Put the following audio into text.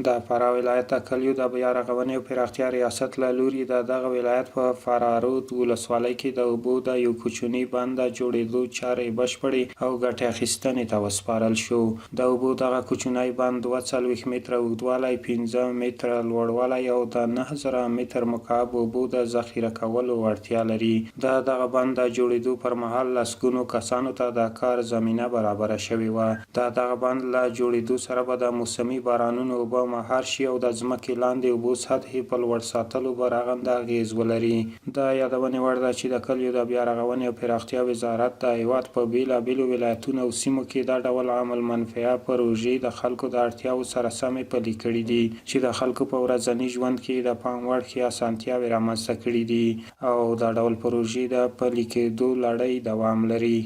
د فراه ولایت د کلیو د بیا رغونې او پراختیا ریاست له لوري د دغه ولایت په فراه ولسوالۍ کې د اوبو د یو کوچني بند د جوړیدو چارې بشپړې او ګټې اخیستنې ته وسپارل شو. د اوبو دغه کوچنی بند 42 متره اوږدوالی، 15 متره لوړوالی او د 9000 متر مکعب اوبو د ذخیره کولو وړتیا لري. د دغه بند د جوړیدو پر مهال لسګونو کسانو ته د کار زمینه برابره شوې وه. د دغه بند له جوړیدو سره به د موسمي بارانونو اوبه مهار شي او د ځمکې لاندې اوبو سطحې په لوړ ساتلو به رغنده اغیز ولري. د یادونې وړ ده چې د کلیو د بیا رغونې او پراختیا وزارت د هیواد په بیلابیلو ولایتونو او سیمو کې دا ډول عامل منفعه پروژې د خلکو د اړتیاوو سره سمې پلي کړي دي چې د خلکو په ورځني ژوند کې د پام وړ ښې اسانتیاوې رامنځته کړي دي او دا ډول پروژې د پلي کېدو لړۍ دوام لري.